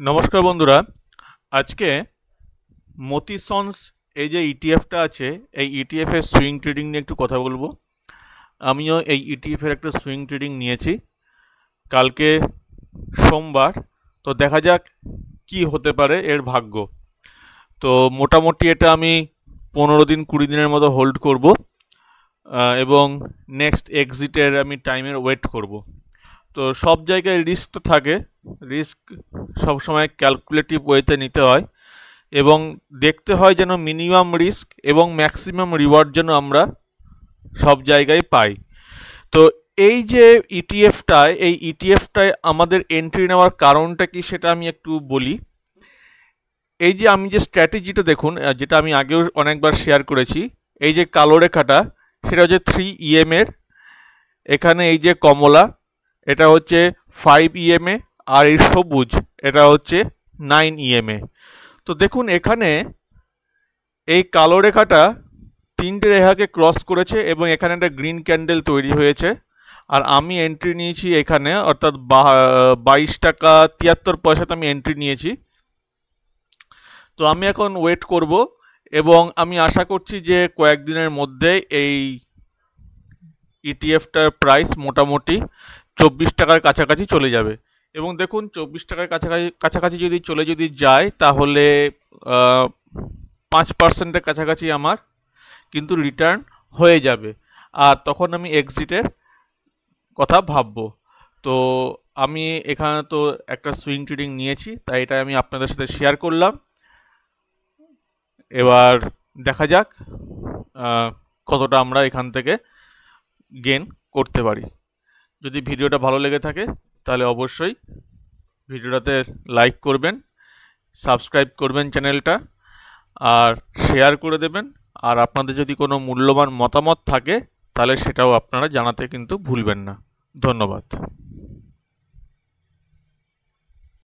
নমস্কার বন্ধুরা, আজকে মতিসন্স এই যে ইটিএফটা আছে, এই ইটিএফের সুইং ট্রেডিং নিয়ে একটু কথা বলবো। আমিও এই ইটিএফের একটা সুইং ট্রেডিং নিয়েছি কালকে সোমবার। তো দেখা যাক কি হতে পারে এর ভাগ্য। তো মোটামুটি এটা আমি 15 দিন 20 দিনের মতো হোল্ড করব এবং নেক্সট এক্সিটের আমি টাইমের ওয়েট করব। তো সব জায়গায় রিস্ক তো থাকে, রিস্ক সবসময় ক্যালকুলেটিভ ওয়েতে নিতে হয় এবং দেখতে হয় যেন মিনিমাম রিস্ক এবং ম্যাক্সিমাম রিওয়ার্ড যেন আমরা সব জায়গায় পাই। তো এই যে ইটিএফটায় আমাদের এন্ট্রি নেওয়ার কারণটা কি সেটা আমি একটু বলি। এই যে আমি যে স্ট্র্যাটেজিটা দেখুন, যেটা আমি আগেও অনেকবার শেয়ার করেছি, এই যে কালো রেখাটা সেটা হচ্ছে 3 এর, এখানে এই যে কমলা এটা হচ্ছে 5 আর এই সবুজ এটা হচ্ছে 9 তো দেখুন এখানে এই কালো রেখাটা 3টে রেখাকে ক্রস করেছে এবং এখানে একটা গ্রিন ক্যান্ডেল তৈরি হয়েছে। আর আমি এন্ট্রি নিয়েছি এখানে, অর্থাৎ 22 টাকা 73 পয়সাতে আমি এন্ট্রি নিয়েছি। তো আমি এখন ওয়েট করব এবং আমি আশা করছি যে কয়েকদিনের মধ্যে এই ইটিএফটার প্রাইস মোটামুটি 24 টাকার কাছাকাছি চলে যাবে। এবং দেখুন 24 টাকার কাছাকাছি যদি যায় তাহলে 5%-এর কাছাকাছি আমার কিন্তু রিটার্ন হয়ে যাবে, আর তখন আমি এক্সিটের কথা ভাববো। তো আমি এখানে তো একটা সুইং ট্রেডিং নিয়েছি, তাই এটা আমি আপনাদের সাথে শেয়ার করলাম। এবার দেখা যাক কতটা আমরা এখান থেকে গেন করতে পারি। যদি ভিডিওটা ভালো লেগে থাকে তাহলে অবশ্যই ভিডিওটাতে লাইক করবেন, সাবস্ক্রাইব করবেন চ্যানেলটা, আর শেয়ার করে দেবেন। আর আপনাদের যদি কোনো মূল্যবান মতামত থাকে তাহলে সেটাও আপনারা জানাতে কিন্তু ভুলবেন না। ধন্যবাদ।